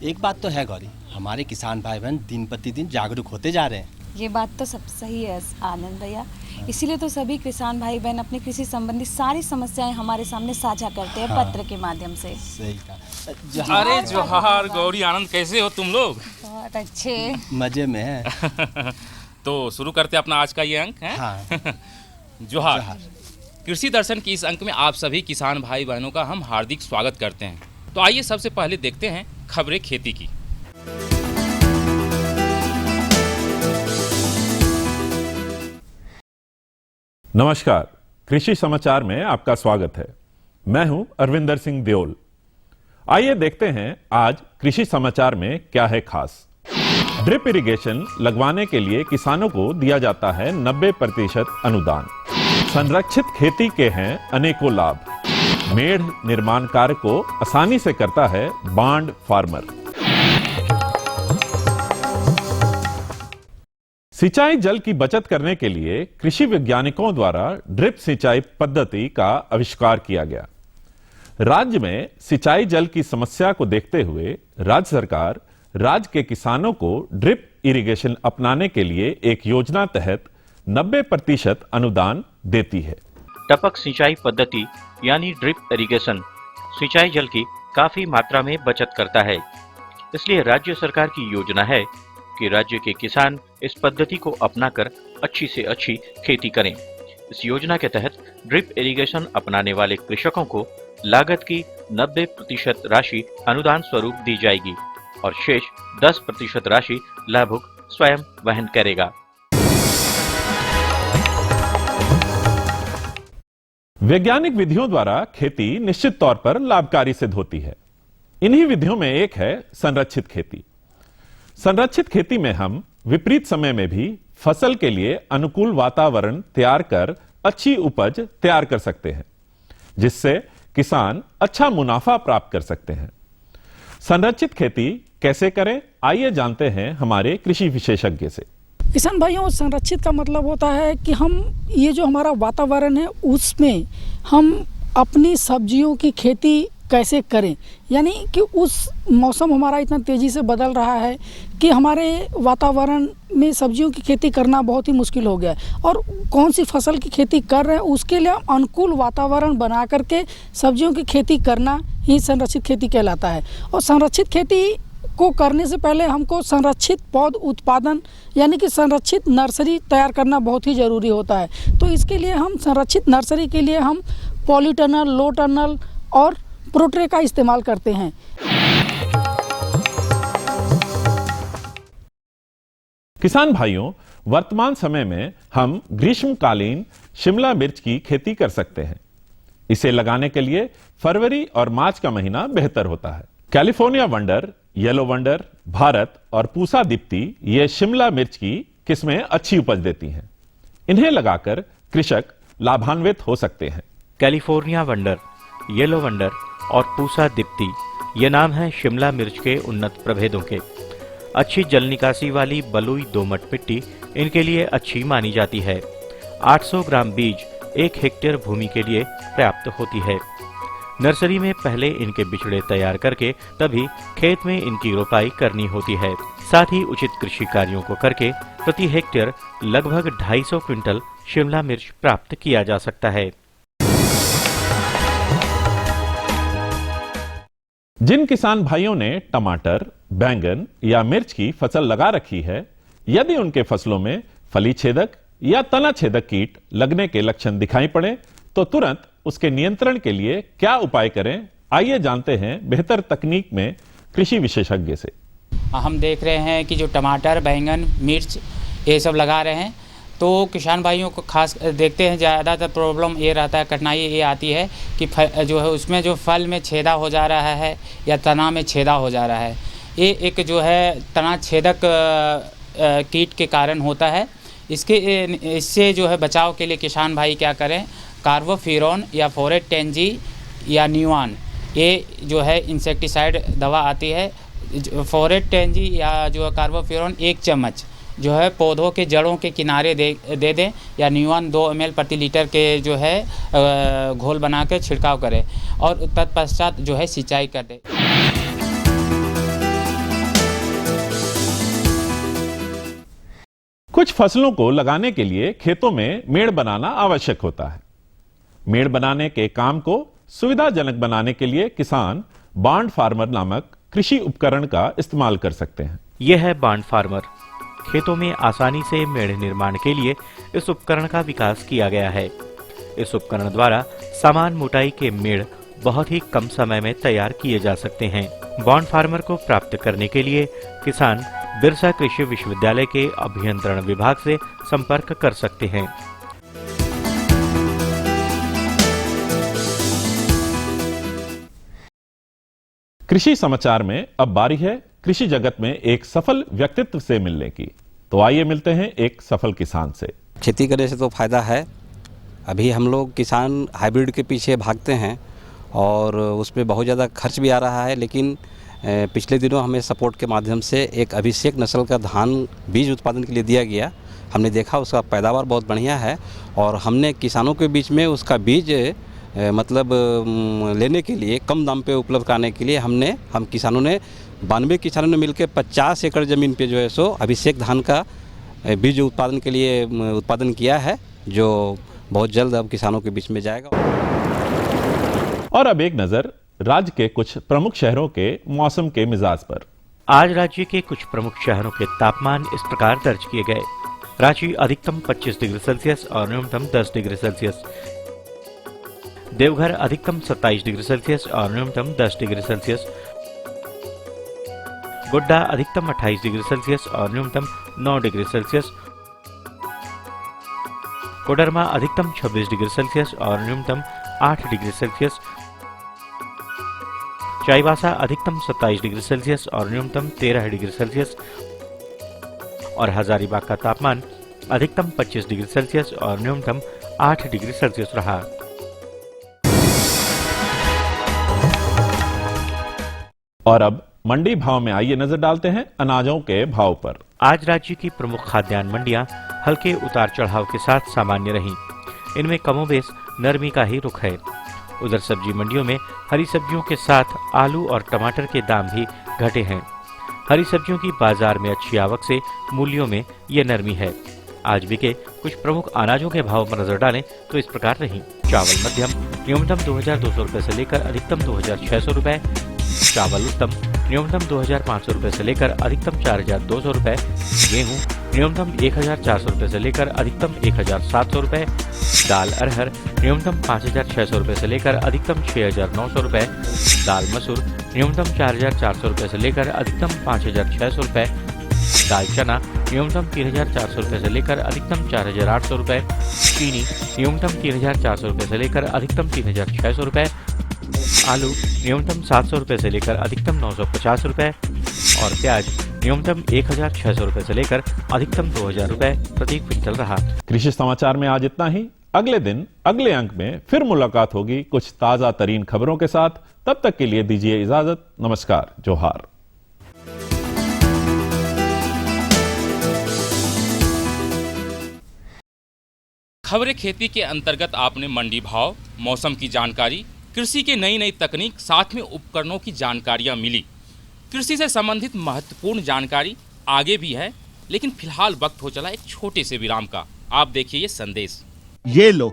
एक बात तो है गौरी, हमारे किसान भाई बहन दिन प्रतिदिन जागरूक होते जा रहे हैं। ये बात तो सब सही है आनंद भैया, इसीलिए तो सभी किसान भाई बहन अपनी कृषि संबंधी सारी समस्याएं हमारे सामने साझा करते हैं पत्र के माध्यम से। सही कहा। अरे जोहार गौरी आनंद, कैसे हो तुम लोग? बहुत अच्छे, मजे में है। तो शुरू करते अपना आज का ये अंक है। हाँ। जोहार। कृषि दर्शन की इस अंक में आप सभी किसान भाई बहनों का हम हार्दिक स्वागत करते हैं। तो आइए सबसे पहले देखते हैं खबरें खेती की। नमस्कार, कृषि समाचार में आपका स्वागत है। मैं हूं अरविंदर सिंह देओल। आइए देखते हैं आज कृषि समाचार में क्या है खास। ड्रिप इरिगेशन लगवाने के लिए किसानों को दिया जाता है 90% अनुदान। संरक्षित खेती के हैं अनेकों लाभ। मेढ़ निर्माण कार्य को आसानी से करता है बांड फार्मर। सिंचाई जल की बचत करने के लिए कृषि वैज्ञानिकों द्वारा ड्रिप सिंचाई पद्धति का आविष्कार किया गया। राज्य में सिंचाई जल की समस्या को देखते हुए राज्य सरकार राज्य के किसानों को ड्रिप इरिगेशन अपनाने के लिए एक योजना तहत 90% अनुदान देती है। टपक सिंचाई पद्धति यानी ड्रिप इरिगेशन सिंचाई जल की काफी मात्रा में बचत करता है। इसलिए राज्य सरकार की योजना है कि राज्य के किसान इस पद्धति को अपनाकर अच्छी से अच्छी खेती करें। इस योजना के तहत ड्रिप इरिगेशन अपनाने वाले कृषकों को लागत की 90% राशि अनुदान स्वरूप दी जाएगी और शेष 10% राशि लाभुक स्वयं वहन करेगा। वैज्ञानिक विधियों द्वारा खेती निश्चित तौर पर लाभकारी सिद्ध होती है। इन्हीं विधियों में एक है संरक्षित खेती। संरक्षित खेती में हम विपरीत समय में भी फसल के लिए अनुकूल वातावरण तैयार कर अच्छी उपज तैयार कर सकते हैं, जिससे किसान अच्छा मुनाफा प्राप्त कर सकते हैं। संरक्षित खेती कैसे करें, आइए जानते हैं हमारे कृषि विशेषज्ञ से। किसान भाइयों, संरक्षित का मतलब होता है कि हम ये जो हमारा वातावरण है उसमें हम अपनी सब्जियों की खेती कैसे करें, यानी कि उस मौसम हमारा इतना तेज़ी से बदल रहा है कि हमारे वातावरण में सब्जियों की खेती करना बहुत ही मुश्किल हो गया है और कौन सी फसल की खेती कर रहे हैं उसके लिए अनुकूल वातावरण बना करके सब्जियों की खेती करना ही संरक्षित खेती कहलाता है। और संरक्षित खेती को करने से पहले हमको संरक्षित पौध उत्पादन यानी कि संरक्षित नर्सरी तैयार करना बहुत ही ज़रूरी होता है। तो इसके लिए हम संरक्षित नर्सरी के लिए हम पॉलीटनल, लो टनल और प्रोट्रे का इस्तेमाल करते हैं। किसान भाइयों, वर्तमान समय में हम ग्रीष्मकालीन शिमला मिर्च की खेती कर सकते हैं। इसे लगाने के लिए फरवरी और मार्च का महीना बेहतर होता है। California wonder, yellow wonder, Bharat और पूसा दीप्ति ये शिमला मिर्च की किस्में अच्छी उपज देती हैं। इन्हें लगाकर कृषक लाभान्वित हो सकते हैं। कैलिफोर्निया वंडर, येलो वंडर और पूसा दीप्ति ये नाम हैं शिमला मिर्च के उन्नत प्रभेदों के। अच्छी जल निकासी वाली बलुई दोमट मिट्टी इनके लिए अच्छी मानी जाती है। 800 ग्राम बीज 1 हेक्टेयर भूमि के लिए पर्याप्त होती है। नर्सरी में पहले इनके बिछड़े तैयार करके तभी खेत में इनकी रोपाई करनी होती है। साथ ही उचित कृषि कार्यों को करके प्रति हेक्टेयर लगभग 250 क्विंटल शिमला मिर्च प्राप्त किया जा सकता है। जिन किसान भाइयों ने टमाटर, बैंगन या मिर्च की फसल लगा रखी है, यदि उनके फसलों में फली छेदक या तना छेदक कीट लगने के लक्षण दिखाई पड़े तो तुरंत उसके नियंत्रण के लिए क्या उपाय करें, आइए जानते हैं बेहतर तकनीक में कृषि विशेषज्ञ से। हम देख रहे हैं कि जो टमाटर, बैंगन, मिर्च ये सब लगा रहे हैं, तो किसान भाइयों को खास देखते हैं ज़्यादातर प्रॉब्लम ये रहता है, कठिनाई ये आती है कि जो है उसमें जो फल में छेदा हो जा रहा है या तना में छेदा हो जा रहा है। ये एक जो है तना छेदक कीट के कारण होता है। इससे जो है बचाव के लिए किसान भाई क्या करें, कार्बोफ्यूरॉन या फोरेट टेंजी या न्यूआन ये जो है इंसेक्टिसाइड दवा आती है। फोरेट टेंजी या जो कार्बोफ्यूरॉन 1 चम्मच जो है पौधों के जड़ों के किनारे दे दें या न्यूआन 2 ml प्रति लीटर के जो है घोल बना के छिड़काव करें और तत्पश्चात जो है सिंचाई कर दें। कुछ फसलों को लगाने के लिए खेतों में मेड़ बनाना आवश्यक होता है। मेड़ बनाने के काम को सुविधाजनक बनाने के लिए किसान बांड फार्मर नामक कृषि उपकरण का इस्तेमाल कर सकते हैं। यह है बांड फार्मर। खेतों में आसानी से मेड़ निर्माण के लिए इस उपकरण का विकास किया गया है। इस उपकरण द्वारा समान मोटाई के मेड़ बहुत ही कम समय में तैयार किए जा सकते हैं। बांड फार्मर को प्राप्त करने के लिए किसान बिरसा कृषि विश्वविद्यालय के अभियंत्रण विभाग से संपर्क कर सकते हैं। कृषि समाचार में अब बारी है कृषि जगत में एक सफल व्यक्तित्व से मिलने की। तो आइए मिलते हैं एक सफल किसान से। खेती करने से तो फ़ायदा है। अभी हम लोग किसान हाइब्रिड के पीछे भागते हैं और उसमें बहुत ज़्यादा खर्च भी आ रहा है, लेकिन पिछले दिनों हमें सपोर्ट के माध्यम से एक अभिषेक नस्ल का धान बीज उत्पादन के लिए दिया गया। हमने देखा उसका पैदावार बहुत बढ़िया है और हमने किसानों के बीच में उसका बीज मतलब लेने के लिए कम दाम पे उपलब्ध कराने के लिए हम किसानों ने 92 किसानों ने मिलकर 50 एकड़ ज़मीन पे जो है सो अभिषेक धान का बीज उत्पादन के लिए उत्पादन किया है, जो बहुत जल्द अब किसानों के बीच में जाएगा। और अब एक नजर राज्य के कुछ प्रमुख शहरों के मौसम के मिजाज पर। आज राज्य के कुछ प्रमुख शहरों के तापमान इस प्रकार दर्ज किए गए। रांची अधिकतम 25 डिग्री सेल्सियस और न्यूनतम 10 डिग्री सेल्सियस। देवघर अधिकतम 27 डिग्री सेल्सियस और न्यूनतम 10 डिग्री सेल्सियस। गोड्डा अधिकतम 28 डिग्री सेल्सियस और न्यूनतम 9 डिग्री सेल्सियस। कोडरमा अधिकतम 26 डिग्री सेल्सियस और न्यूनतम 8 डिग्री सेल्सियस। चाईबासा अधिकतम 27 डिग्री सेल्सियस और न्यूनतम 13 डिग्री सेल्सियस। और हजारीबाग का तापमान अधिकतम 25 डिग्री सेल्सियस और न्यूनतम 8 डिग्री सेल्सियस रहा। और अब मंडी भाव में आइए नजर डालते हैं अनाजों के भाव पर। आज राज्य की प्रमुख खाद्यान्न मंडियां हल्के उतार चढ़ाव के साथ सामान्य रहीं। इनमें कमोबेश नरमी का ही रुख है। उधर सब्जी मंडियों में हरी सब्जियों के साथ आलू और टमाटर के दाम भी घटे हैं। हरी सब्जियों की बाजार में अच्छी आवक से मूल्यों में ये नरमी है। आज बिके कुछ प्रमुख अनाजों के भाव पर नजर डालें तो इस प्रकार रही। चावल मध्यम न्यूनतम 2200 रुपए से लेकर अधिकतम 2600 रुपए। चावल उत्तम न्यूनतम 2500 रुपए से लेकर अधिकतम 4200 रुपए। गेहूं न्यूनतम 1400 रुपए से लेकर अधिकतम 1700 रुपए। दाल अरहर न्यूनतम 5600 रुपए से लेकर अधिकतम 6900 रुपए। दाल मसूर न्यूनतम 4400 रुपए से लेकर अधिकतम 5600 रुपए। दाल चना न्यूनतम 3400 रुपए से लेकर अधिकतम 4800 रुपए। चीनी न्यूनतम 3400 रुपए से लेकर अधिकतम 3600 रुपए। आलू न्यूनतम 700 रुपए से लेकर अधिकतम 950 रुपए। और प्याज न्यूनतम 1600 रुपए से लेकर अधिकतम 2000 रुपए प्रति क्विंटल रहा। कृषि समाचार में आज इतना ही। अगले दिन अगले अंक में फिर मुलाकात होगी कुछ ताजा तरीन खबरों के साथ। तब तक के लिए दीजिए इजाजत। नमस्कार, जोहार। खबरें खेती के अंतर्गत आपने मंडी भाव, मौसम की जानकारी, कृषि के नई नई तकनीक, साथ में उपकरणों की जानकारियां मिली। कृषि से संबंधित महत्वपूर्ण जानकारी आगे भी है, लेकिन फिलहाल वक्त हो चला एक छोटे से विराम का। आप देखिए ये संदेश। ये लो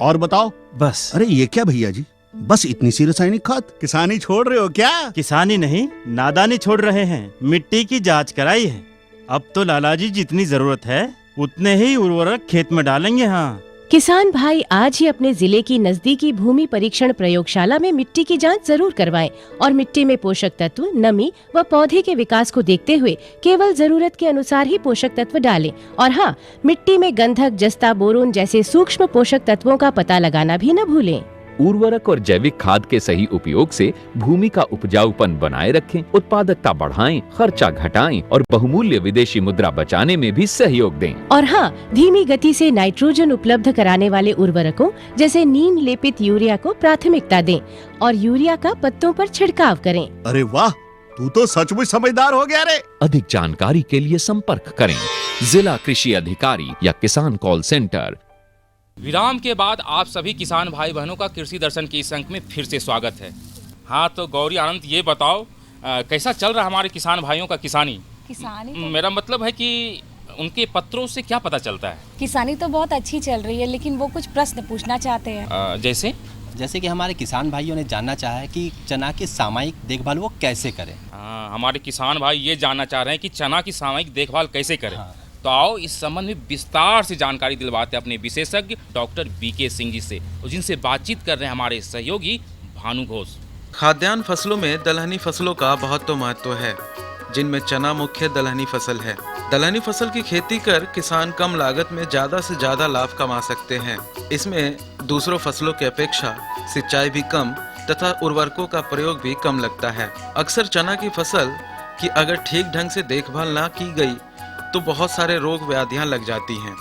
और बताओ। बस। अरे ये क्या भैया जी, बस इतनी सी रासायनिक खाद? किसानी छोड़ रहे हो क्या? किसानी नहीं, नादानी छोड़ रहे हैं। मिट्टी की जांच कराई है। अब तो लालाजी जितनी जरूरत है उतने ही उर्वरक खेत में डालेंगे। हाँ, किसान भाई आज ही अपने जिले की नजदीकी भूमि परीक्षण प्रयोगशाला में मिट्टी की जांच जरूर करवाएं और मिट्टी में पोषक तत्व, नमी व पौधे के विकास को देखते हुए केवल जरूरत के अनुसार ही पोषक तत्व डालें। और हाँ, मिट्टी में गंधक, जस्ता, बोरोन जैसे सूक्ष्म पोषक तत्वों का पता लगाना भी न भूलें। उर्वरक और जैविक खाद के सही उपयोग से भूमि का उपजाऊपन बनाए रखें, उत्पादकता बढ़ाएं, खर्चा घटाएं और बहुमूल्य विदेशी मुद्रा बचाने में भी सहयोग दें। और हाँ, धीमी गति से नाइट्रोजन उपलब्ध कराने वाले उर्वरकों जैसे नीम लेपित यूरिया को प्राथमिकता दें और यूरिया का पत्तों पर छिड़काव करें। अरे वाह, तू तो सचमुच समझदार हो गया रे। अधिक जानकारी के लिए संपर्क करें जिला कृषि अधिकारी या किसान कॉल सेंटर। विराम के बाद आप सभी किसान भाई बहनों का कृषि दर्शन के इस अंक में फिर से स्वागत है। हाँ, तो गौरी आनंद ये बताओ कैसा चल रहा हमारे किसान भाइयों का किसानी? किसानी मेरा मतलब है कि उनके पत्रों से क्या पता चलता है? किसानी तो बहुत अच्छी चल रही है, लेकिन वो कुछ प्रश्न पूछना चाहते हैं। जैसे कि हमारे किसान भाइयों ने जानना चाहा है कि चना की सामयिक देखभाल वो कैसे करें। हमारे किसान भाई ये जानना चाह रहे हैं कि चना की सामयिक देखभाल कैसे करें। तो आओ इस संबंध में विस्तार से जानकारी दिलवाते हैं अपने विशेषज्ञ डॉक्टर बीके सिंह जी से, और जिनसे बातचीत कर रहे हैं हमारे सहयोगी भानु घोष। खाद्यान्न फसलों में दलहनी फसलों का बहुत तो महत्व है, जिनमें चना मुख्य दलहनी फसल है। दलहनी फसल की खेती कर किसान कम लागत में ज्यादा से ज्यादा लाभ कमा सकते हैं। इसमें दूसरों फसलों की अपेक्षा सिंचाई भी कम तथा उर्वरकों का प्रयोग भी कम लगता है। अक्सर चना की फसल की अगर ठीक ढंग से देखभाल ना की गई तो बहुत सारे रोग व्याधियां लग जाती हैं,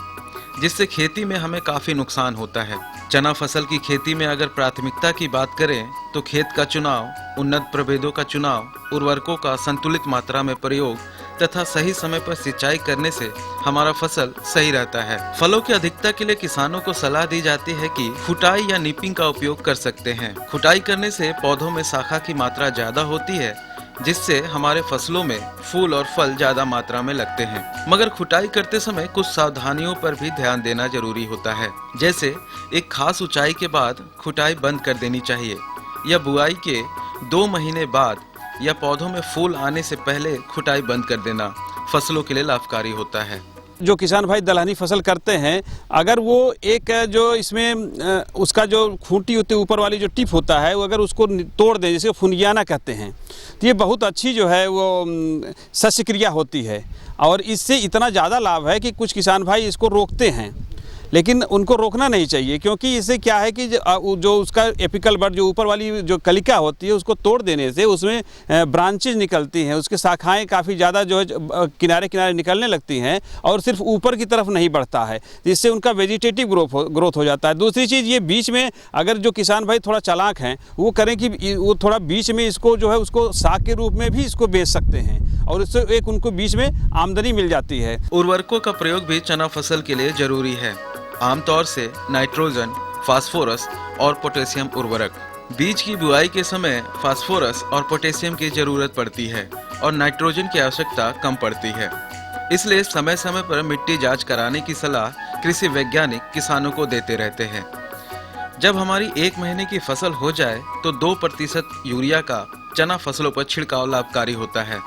जिससे खेती में हमें काफी नुकसान होता है। चना फसल की खेती में अगर प्राथमिकता की बात करें तो खेत का चुनाव, उन्नत प्रभेदों का चुनाव, उर्वरकों का संतुलित मात्रा में प्रयोग तथा सही समय पर सिंचाई करने से हमारा फसल सही रहता है। फलों की अधिकता के लिए किसानों को सलाह दी जाती है कि खुटाई या निपिंग का उपयोग कर सकते हैं। खुटाई करने से पौधों में शाखा की मात्रा ज्यादा होती है, जिससे हमारे फसलों में फूल और फल ज्यादा मात्रा में लगते हैं। मगर खुटाई करते समय कुछ सावधानियों पर भी ध्यान देना जरूरी होता है। जैसे एक खास ऊंचाई के बाद खुटाई बंद कर देनी चाहिए, या बुआई के 2 महीने बाद या पौधों में फूल आने से पहले खुटाई बंद कर देना फसलों के लिए लाभकारी होता है। जो किसान भाई दलहनी फसल करते हैं, अगर वो एक जो इसमें उसका जो खूंटी होती है ऊपर वाली जो टिप होता है, वो अगर उसको तोड़ दें, जिसे फुनियाना कहते हैं, तो ये बहुत अच्छी जो है वो शस्य क्रिया होती है। और इससे इतना ज़्यादा लाभ है कि कुछ किसान भाई इसको रोकते हैं, लेकिन उनको रोकना नहीं चाहिए, क्योंकि इससे क्या है कि जो उसका एपिकल बड जो ऊपर वाली जो कलिका होती है उसको तोड़ देने से उसमें ब्रांचेज निकलती हैं, उसके शाखाएं काफ़ी ज़्यादा जो है किनारे किनारे निकलने लगती हैं और सिर्फ ऊपर की तरफ नहीं बढ़ता है, जिससे उनका वेजिटेटिव ग्रोथ हो जाता है। दूसरी चीज़ ये बीच में अगर जो किसान भाई थोड़ा चालाक हैं वो करें कि वो थोड़ा बीच में इसको जो है उसको साग के रूप में भी इसको बेच सकते हैं और इससे एक उनको बीच में आमदनी मिल जाती है। उर्वरकों का प्रयोग भी चना फसल के लिए जरूरी है। आमतौर से नाइट्रोजन, फास्फोरस और पोटेशियम उर्वरक। बीज की बुआई के समय फास्फोरस और पोटेशियम की जरूरत पड़ती है और नाइट्रोजन की आवश्यकता कम पड़ती है। इसलिए समय समय पर मिट्टी जांच कराने की सलाह कृषि वैज्ञानिक किसानों को देते रहते हैं। जब हमारी 1 महीने की फसल हो जाए तो 2% यूरिया का चना फसलों पर छिड़काव लाभकारी होता है,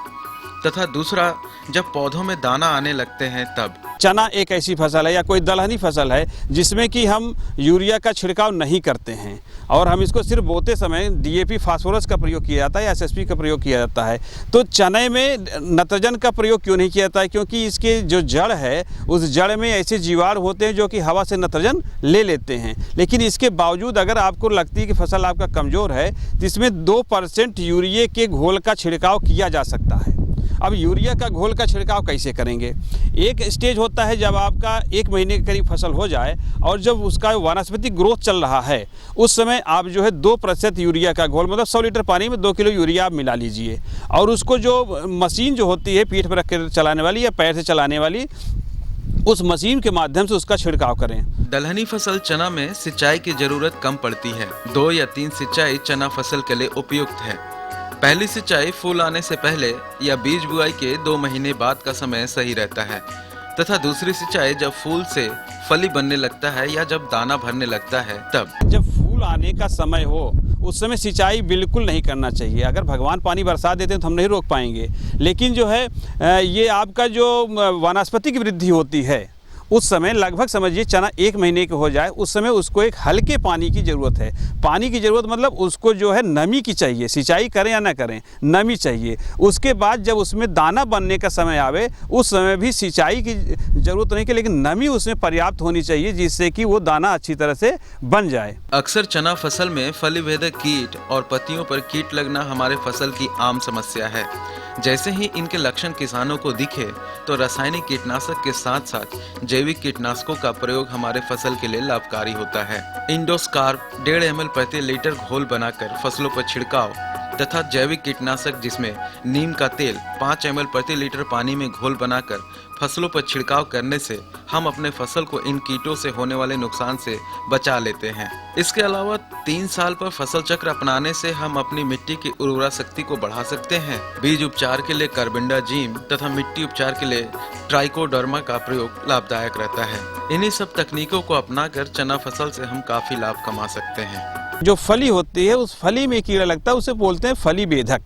तथा दूसरा जब पौधों में दाना आने लगते हैं तब। चना एक ऐसी फसल है या कोई दलहनी फसल है जिसमें कि हम यूरिया का छिड़काव नहीं करते हैं और हम इसको सिर्फ बोते समय डीएपी फास्फोरस का प्रयोग किया जाता है या एसएसपी का प्रयोग किया जाता है। तो चने में नाइट्रोजन का प्रयोग क्यों नहीं किया जाता है? क्योंकि इसके जो जड़ है उस जड़ में ऐसे जीवाणु होते हैं जो कि हवा से नाइट्रोजन ले लेते हैं। लेकिन इसके बावजूद अगर आपको लगती है कि फसल आपका कमज़ोर है तो इसमें 2% यूरिया के घोल का छिड़काव किया जा सकता है। अब यूरिया का घोल का छिड़काव कैसे करेंगे? एक स्टेज होता है जब आपका 1 महीने के करीब फसल हो जाए और जब उसका वानस्पतिक ग्रोथ चल रहा है, उस समय आप जो है 2% यूरिया का घोल, मतलब 100 लीटर पानी में 2 किलो यूरिया आप मिला लीजिए और उसको जो मशीन जो होती है पीठ पर रख कर चलाने वाली या पैर से चलाने वाली, उस मशीन के माध्यम से उसका छिड़काव करें। दलहनी फसल चना में सिंचाई की जरूरत कम पड़ती है। 2 या 3 सिंचाई चना फसल के लिए उपयुक्त है। पहली सिंचाई फूल आने से पहले या बीज बुआई के 2 महीने बाद का समय सही रहता है, तथा दूसरी सिंचाई जब फूल से फली बनने लगता है या जब दाना भरने लगता है तब। जब फूल आने का समय हो उस समय सिंचाई बिल्कुल नहीं करना चाहिए। अगर भगवान पानी बरसा देते हैं तो हम नहीं रोक पाएंगे, लेकिन जो है ये आपका जो वानस्पतिक वृद्धि होती है उस समय लगभग समझिए चना 1 महीने के हो जाए, उस समय उसको एक हल्के पानी की ज़रूरत है। पानी की ज़रूरत मतलब उसको जो है नमी की चाहिए, सिंचाई करें या ना करें नमी चाहिए। उसके बाद जब उसमें दाना बनने का समय आवे उस समय भी सिंचाई की ज़रूरत नहीं, लेकिन नमी उसमें पर्याप्त होनी चाहिए जिससे कि वो दाना अच्छी तरह से बन जाए। अक्सर चना फसल में फलीभेदक कीट और पत्तियों पर कीट लगना हमारे फसल की आम समस्या है। जैसे ही इनके लक्षण किसानों को दिखे तो रासायनिक कीटनाशक के साथ साथ जैविक कीटनाशकों का प्रयोग हमारे फसल के लिए लाभकारी होता है। इंडोस्कार्प 1.5 ml प्रति लीटर घोल बनाकर फसलों पर छिड़काव तथा जैविक कीटनाशक जिसमें नीम का तेल 5 ml प्रति लीटर पानी में घोल बनाकर फसलों पर छिड़काव करने से हम अपने फसल को इन कीटों से होने वाले नुकसान से बचा लेते हैं। इसके अलावा 3 साल पर फसल चक्र अपनाने से हम अपनी मिट्टी की उर्वरा शक्ति को बढ़ा सकते हैं। बीज उपचार के लिए कार्बेंडाजिम तथा मिट्टी उपचार के लिए ट्राइकोडर्मा का प्रयोग लाभदायक रहता है। इन्हीं सब तकनीकों को अपनाकर चना फसल से हम काफी लाभ कमा सकते हैं। जो फली होती है उस फली में कीड़ा लगता है, उसे बोलते हैं फली बेधक।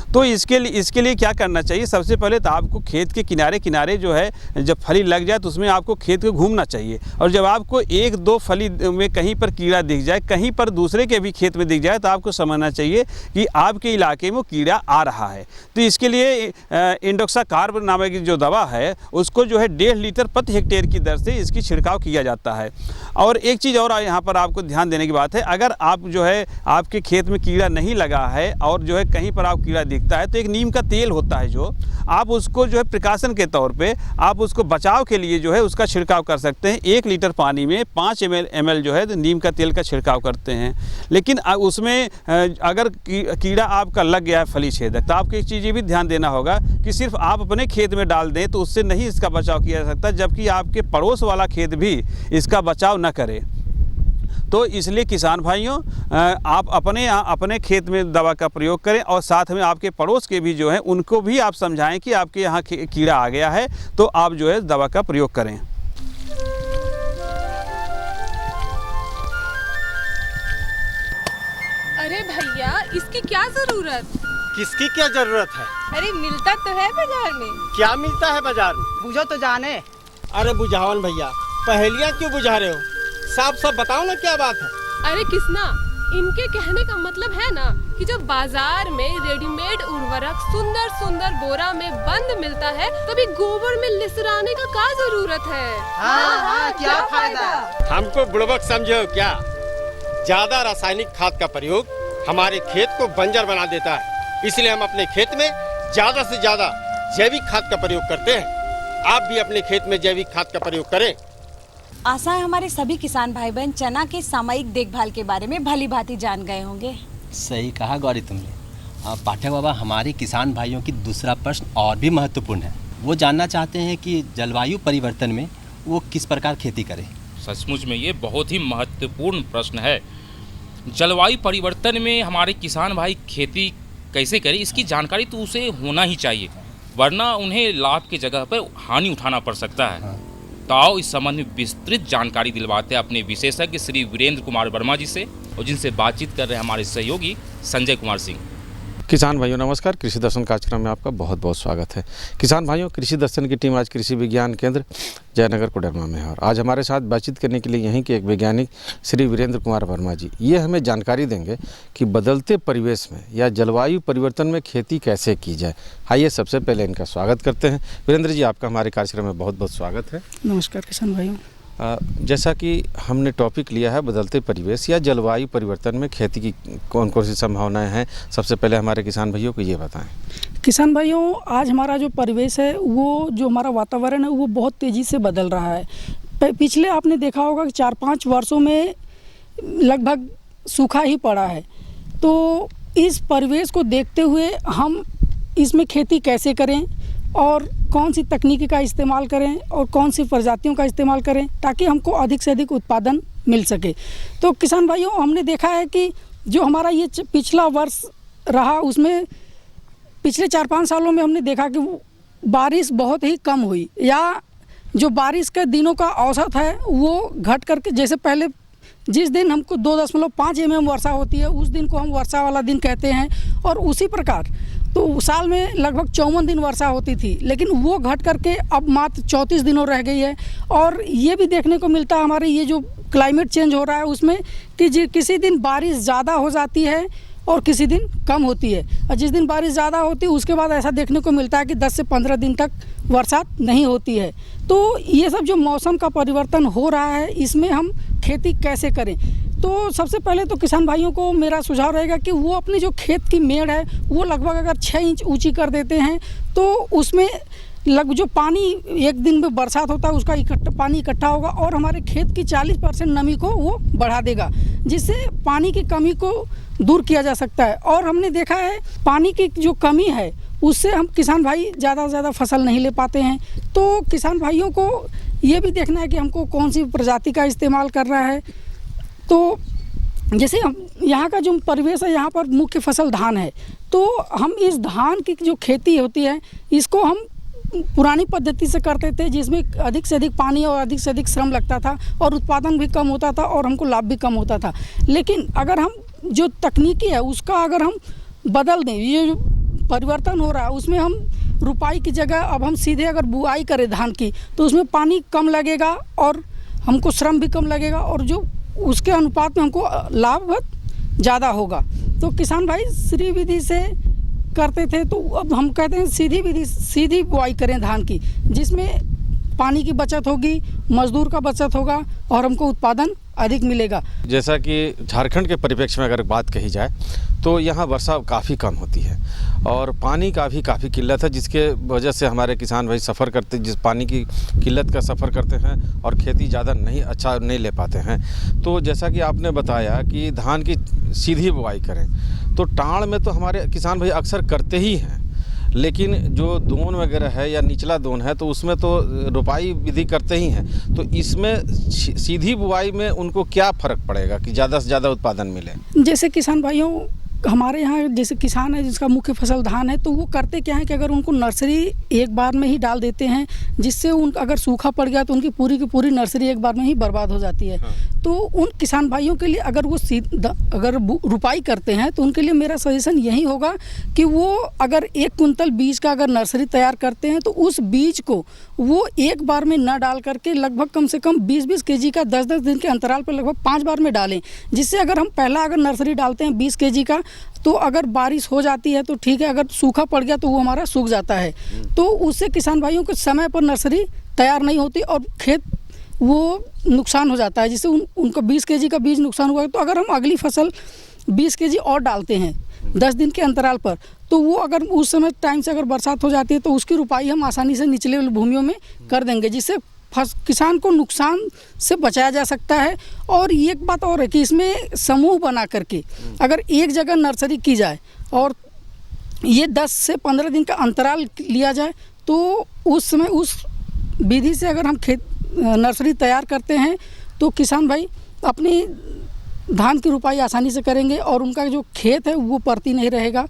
तो इसके लिए क्या करना चाहिए? सबसे पहले तो आपको खेत के किनारे किनारे जो है जब फली लग जाए तो उसमें आपको खेत को घूमना चाहिए, और जब आपको 1-2 फली में कहीं पर कीड़ा दिख जाए, कहीं पर दूसरे के भी खेत में दिख जाए, तो आपको समझना चाहिए कि आपके इलाके में कीड़ा आ रहा है। तो इसके लिए इंडोक्साकार्ब नामक की जो दवा है उसको जो है 1.5 लीटर प्रति हेक्टेयर की दर से इसकी छिड़काव किया जाता है। और एक चीज़ और यहाँ पर आपको ध्यान देने की बात है, अगर आप जो है आपके खेत में कीड़ा नहीं लगा है और जो है कहीं पर आप कीड़ा दिखता है तो एक नीम का तेल होता है, जो आप उसको जो है प्रिकॉशन के तौर पे आप उसको बचाव के लिए जो है उसका छिड़काव कर सकते हैं। 1 लीटर पानी में 5 ml जो है नीम का तेल का छिड़काव करते हैं। लेकिन उसमें अगर कीड़ा आपका लग गया है फली छेदक, तो आपको एक चीज़ ये भी ध्यान देना होगा कि सिर्फ आप अपने खेत में डाल दें तो उससे नहीं इसका बचाव किया जा सकता, जबकि आपके पड़ोस वाला खेत भी इसका बचाव न करे। तो इसलिए किसान भाइयों, आप अपने खेत में दवा का प्रयोग करें और साथ में आपके पड़ोस के भी जो है उनको भी आप समझाएं कि आपके यहाँ कीड़ा आ गया है, तो आप जो है दवा का प्रयोग करें। अरे भैया, इसकी क्या जरूरत? किसकी क्या जरूरत है? अरे मिलता तो है बाजार में। क्या मिलता है बाजार में? बुझो तो जाने। अरे बुझावन भैया, पहेलियाँ क्यों बुझा रहे हो? साफ साफ बताओ ना क्या बात है। अरे किसना, इनके कहने का मतलब है ना कि जब बाजार में रेडीमेड उर्वरक सुंदर सुंदर बोरा में बंद मिलता है, तभी गोबर में लिसराने का क्या जरूरत है? हाँ, क्या फायदा? हमको बुड़बक समझो क्या? ज्यादा रासायनिक खाद का प्रयोग हमारे खेत को बंजर बना देता है, इसलिए हम अपने खेत में ज्यादा से ज्यादा जैविक खाद का प्रयोग करते हैं। आप भी अपने खेत में जैविक खाद का प्रयोग करें। आशा है हमारे सभी किसान भाई बहन चना के सामयिक देखभाल के बारे में भली भांति जान गए होंगे। सही कहा गौरी तुमने। पाठक बाबा, हमारे किसान भाइयों की दूसरा प्रश्न और भी महत्वपूर्ण है। वो जानना चाहते हैं कि जलवायु परिवर्तन में वो किस प्रकार खेती करें। सचमुच में ये बहुत ही महत्वपूर्ण प्रश्न है। जलवायु परिवर्तन में हमारे किसान भाई खेती कैसे करें, इसकी जानकारी तो उसे होना ही चाहिए, वरना उन्हें लाभ की जगह पर हानि उठाना पड़ सकता है। तो आओ इस संबंध में विस्तृत जानकारी दिलवाते हैं अपने विशेषज्ञ श्री वीरेंद्र कुमार वर्मा जी से, और जिनसे बातचीत कर रहे हैं हमारे सहयोगी संजय कुमार सिंह। किसान भाइयों नमस्कार। कृषि दर्शन कार्यक्रम में आपका बहुत बहुत स्वागत है। किसान भाइयों, कृषि दर्शन की टीम आज कृषि विज्ञान केंद्र जयनगर कोडरमा में है, और आज हमारे साथ बातचीत करने के लिए यहीं के एक वैज्ञानिक श्री वीरेंद्र कुमार वर्मा जी, ये हमें जानकारी देंगे कि बदलते परिवेश में या जलवायु परिवर्तन में खेती कैसे की जाए। आइए सबसे पहले इनका स्वागत करते हैं। वीरेंद्र जी, आपका हमारे कार्यक्रम में बहुत बहुत स्वागत है। नमस्कार किसान भाइयों। जैसा कि हमने टॉपिक लिया है बदलते परिवेश या जलवायु परिवर्तन में खेती की कौन कौन सी संभावनाएं हैं, सबसे पहले हमारे किसान भाइयों को ये बताएं। किसान भाइयों, आज हमारा जो परिवेश है, वो जो हमारा वातावरण है, वो बहुत तेज़ी से बदल रहा है। पिछले आपने देखा होगा कि 4-5 वर्षों में लगभग सूखा ही पड़ा है। तो इस परिवेश को देखते हुए हम इसमें खेती कैसे करें और कौन सी तकनीकी का इस्तेमाल करें और कौन सी प्रजातियों का इस्तेमाल करें ताकि हमको अधिक से अधिक उत्पादन मिल सके। तो किसान भाइयों, हमने देखा है कि जो हमारा ये पिछला वर्ष रहा, उसमें पिछले 4-5 सालों में हमने देखा कि बारिश बहुत ही कम हुई, या जो बारिश के दिनों का औसत है वो घट करके, जैसे पहले जिस दिन हमको 2.5 mm वर्षा होती है उस दिन को हम वर्षा वाला दिन कहते हैं, और उसी प्रकार तो साल में लगभग 54 दिन वर्षा होती थी, लेकिन वो घट करके अब मात्र 34 दिनों रह गई है। और ये भी देखने को मिलता है हमारे ये जो क्लाइमेट चेंज हो रहा है उसमें कि किसी दिन बारिश ज़्यादा हो जाती है और किसी दिन कम होती है, और जिस दिन बारिश ज़्यादा होती है उसके बाद ऐसा देखने को मिलता है कि 10 से 15 दिन तक बरसात नहीं होती है। तो ये सब जो मौसम का परिवर्तन हो रहा है, इसमें हम खेती कैसे करें। तो सबसे पहले तो किसान भाइयों को मेरा सुझाव रहेगा कि वो अपनी जो खेत की मेड़ है वो लगभग अगर 6 इंच ऊंची कर देते हैं तो उसमें जो पानी एक दिन में बरसात होता है उसका पानी इकट्ठा होगा और हमारे खेत की 40% नमी को वो बढ़ा देगा, जिससे पानी की कमी को दूर किया जा सकता है। और हमने देखा है पानी की जो कमी है उससे हम किसान भाई ज़्यादा से ज़्यादा फसल नहीं ले पाते हैं। तो किसान भाइयों को ये भी देखना है कि हमको कौन सी प्रजाति का इस्तेमाल करना है। तो जैसे हम यहाँ का जो परिवेश है, यहाँ पर मुख्य फसल धान है, तो हम इस धान की जो खेती होती है इसको हम पुरानी पद्धति से करते थे, जिसमें अधिक से अधिक पानी और अधिक से अधिक श्रम लगता था और उत्पादन भी कम होता था और हमको लाभ भी कम होता था। लेकिन अगर हम जो तकनीकी है उसका अगर हम बदल दें, ये जो परिवर्तन हो रहा है उसमें हम रुपाई की जगह अब हम सीधे अगर बुआई करें धान की, तो उसमें पानी कम लगेगा और हमको श्रम भी कम लगेगा और जो उसके अनुपात में हमको लाभ ज़्यादा होगा। तो किसान भाई श्री विधि से करते थे, तो अब हम कहते हैं सीधी विधि, सीधी बुआई करें धान की, जिसमें पानी की बचत होगी, मजदूर का बचत होगा और हमको उत्पादन अधिक मिलेगा। जैसा कि झारखंड के परिप्रेक्ष्य में अगर बात कही जाए तो यहाँ वर्षा काफ़ी कम होती है और पानी का भी काफ़ी किल्लत है, जिसके वजह से हमारे किसान भाई सफ़र करते, जिस पानी की किल्लत का सफ़र करते हैं और खेती ज़्यादा अच्छा नहीं ले पाते हैं। तो जैसा कि आपने बताया कि धान की सीधी बुआई करें, तो टाँड़ में तो हमारे किसान भाई अक्सर करते ही हैं, लेकिन जो दोन वगैरह है या निचला दोन है तो उसमें तो रुपाई विधि करते ही हैं। तो इसमें सीधी बुआई में उनको क्या फ़र्क पड़ेगा कि ज़्यादा से ज़्यादा उत्पादन मिले? जैसे किसान भाइयों हमारे यहाँ जैसे किसान है जिसका मुख्य फसल धान है, तो वो करते क्या है कि अगर उनको नर्सरी एक बार में ही डाल देते हैं, जिससे उन अगर सूखा पड़ गया तो उनकी पूरी की पूरी नर्सरी एक बार में ही बर्बाद हो जाती है। तो उन किसान भाइयों के लिए अगर वो अगर रुपाई करते हैं तो उनके लिए मेरा सजेशन यही होगा कि वो अगर 1 कुंतल बीज का अगर नर्सरी तैयार करते हैं तो उस बीज को वो एक बार में न डाल करके लगभग कम से कम 20-20 kg का 10-10 दिन के अंतराल पर लगभग 5 बार में डालें, जिससे अगर हम पहला अगर नर्सरी डालते हैं 20 kg का, तो अगर बारिश हो जाती है तो ठीक है, अगर सूखा पड़ गया तो वो हमारा सूख जाता है। तो उससे किसान भाइयों को समय पर नर्सरी तैयार नहीं होती और खेत वो नुकसान हो जाता है, जिससे उनको 20 kg का बीज नुकसान हुआ। तो अगर हम अगली फसल 20 kg और डालते हैं 10 दिन के अंतराल पर, तो वो अगर उस समय टाइम से अगर बरसात हो जाती है तो उसकी रुपाई हम आसानी से निचले भूमियों में कर देंगे, जिससे किसान को नुकसान से बचाया जा सकता है। और एक बात और है कि इसमें समूह बना करके अगर एक जगह नर्सरी की जाए और ये 10 से 15 दिन का अंतराल लिया जाए, तो उस समय उस विधि से अगर हम नर्सरी तैयार करते हैं तो किसान भाई अपनी धान की रुपाई आसानी से करेंगे और उनका जो खेत है वो परती नहीं रहेगा।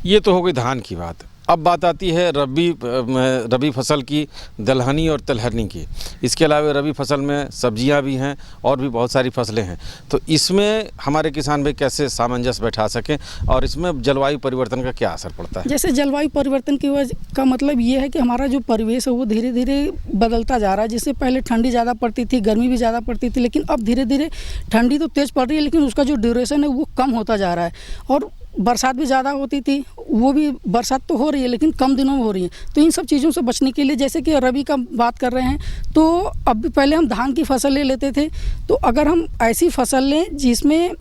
ये तो हो गई धान की बात। अब बात आती है रबी फसल की, दलहनी और तिलहनी की। इसके अलावा रबी फसल में सब्जियां भी हैं और भी बहुत सारी फसलें हैं। तो इसमें हमारे किसान भाई कैसे सामंजस्य बैठा सकें और इसमें जलवायु परिवर्तन का क्या असर पड़ता है? जैसे जलवायु परिवर्तन की वजह का मतलब ये है कि हमारा जो परिवेश है वो धीरे धीरे बदलता जा रहा है। जिससे पहले ठंडी ज़्यादा पड़ती थी, गर्मी भी ज़्यादा पड़ती थी, लेकिन अब धीरे धीरे ठंडी तो तेज़ पड़ रही है, लेकिन उसका जो ड्यूरेशन है वो कम होता जा रहा है। और बरसात भी ज़्यादा होती थी, वो भी बरसात तो हो रही है लेकिन कम दिनों में हो रही है। तो इन सब चीज़ों से बचने के लिए, जैसे कि रबी का बात कर रहे हैं, तो अब पहले हम धान की फसल ले लेते थे, तो अगर हम ऐसी फसल लें जिसमें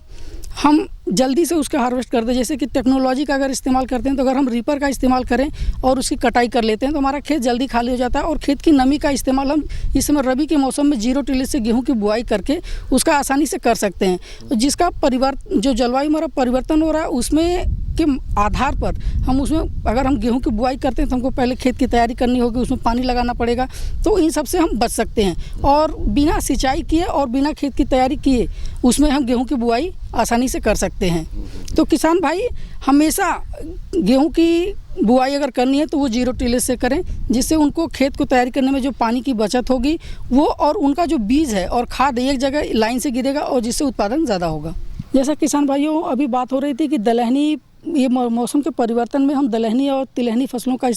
हम जल्दी से उसका हार्वेस्ट कर दें, जैसे कि टेक्नोलॉजी का अगर इस्तेमाल करते हैं तो अगर हम रीपर का इस्तेमाल करें और उसकी कटाई कर लेते हैं तो हमारा खेत जल्दी खाली हो जाता है। और खेत की नमी का इस्तेमाल हम इस समय रबी के मौसम में 0 टिलेज से गेहूं की बुआई करके उसका आसानी से कर सकते हैं। तो जिसका जो जलवायु हमारा परिवर्तन हो रहा है उसमें के आधार पर हम उसमें अगर हम गेहूं की बुआई करते हैं तो हमको पहले खेत की तैयारी करनी होगी, उसमें पानी लगाना पड़ेगा। तो इन सब से हम बच सकते हैं और बिना सिंचाई किए और बिना खेत की तैयारी किए उसमें हम गेहूं की बुआई आसानी से कर सकते हैं। तो किसान भाई हमेशा गेहूं की बुआई अगर करनी है तो वो 0 टिलेज से करें, जिससे उनको खेत को तैयारी करने में जो पानी की बचत होगी वो, और उनका जो बीज है और खाद एक जगह लाइन से गिरेगा और जिससे उत्पादन ज़्यादा होगा। जैसा किसान भाइयों अभी बात हो रही थी कि दलहनी, ये मौसम के परिवर्तन में हम दलहनी और तिलहनी फसलों का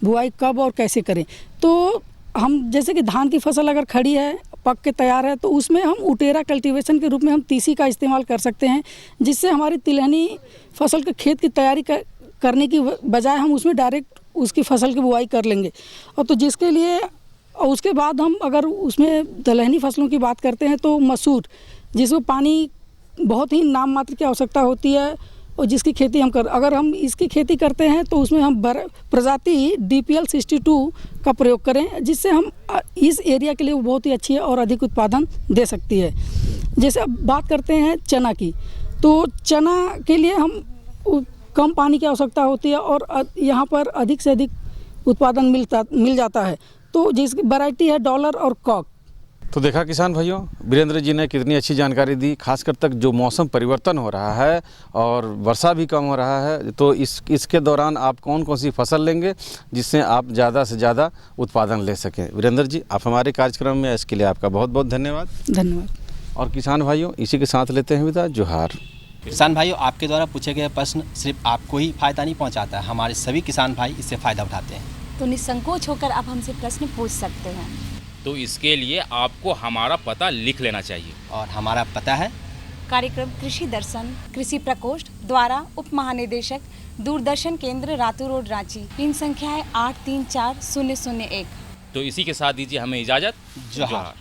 बुआई कब और कैसे करें। तो हम जैसे कि धान की फसल अगर खड़ी है, पक के तैयार है, तो उसमें हम उटेरा कल्टीवेशन के रूप में हम तीसी का इस्तेमाल कर सकते हैं, जिससे हमारी तिलहनी फसल के खेत की तैयारी करने की बजाय हम उसमें डायरेक्ट उसकी फसल की बुआई कर लेंगे। और तो जिसके लिए उसके बाद हम अगर उसमें दलहनी फसलों की बात करते हैं तो मसूर, जिसमें पानी बहुत ही नाम मात्र की आवश्यकता होती है और जिसकी खेती अगर हम इसकी खेती करते हैं तो उसमें हम प्रजाति DPL 62 का प्रयोग करें, जिससे हम इस एरिया के लिए वो बहुत ही अच्छी है और अधिक उत्पादन दे सकती है। जैसे अब बात करते हैं चना की, तो चना के लिए हम कम पानी की आवश्यकता होती है और यहाँ पर अधिक से अधिक उत्पादन मिल जाता है। तो जिसकी वैरायटी है डॉलर और कॉक। तो देखा किसान भाइयों, वीरेंद्र जी ने कितनी अच्छी जानकारी दी। खासकर तक जो मौसम परिवर्तन हो रहा है और वर्षा भी कम हो रहा है, तो इसके दौरान आप कौन कौन सी फसल लेंगे जिससे आप ज़्यादा से ज़्यादा उत्पादन ले सकें। वीरेंद्र जी, आप हमारे कार्यक्रम में इसके लिए आपका बहुत बहुत धन्यवाद। धन्यवाद। और किसान भाइयों, इसी के साथ लेते हैं विदा। जोहार। किसान भाइयों, आपके द्वारा पूछे गए प्रश्न सिर्फ आपको ही फ़ायदा नहीं पहुंचाता है, हमारे सभी किसान भाई इससे फ़ायदा उठाते हैं। तो निसंकोच होकर आप हमसे प्रश्न पूछ सकते हैं। तो इसके लिए आपको हमारा पता लिख लेना चाहिए। और हमारा पता है कार्यक्रम कृषि दर्शन, कृषि प्रकोष्ठ द्वारा उप महानिदेशक, दूरदर्शन केंद्र, रातू रोड, रांची। पिन संख्या है 834001। तो इसी के साथ दीजिए हमें इजाज़त। जोहार।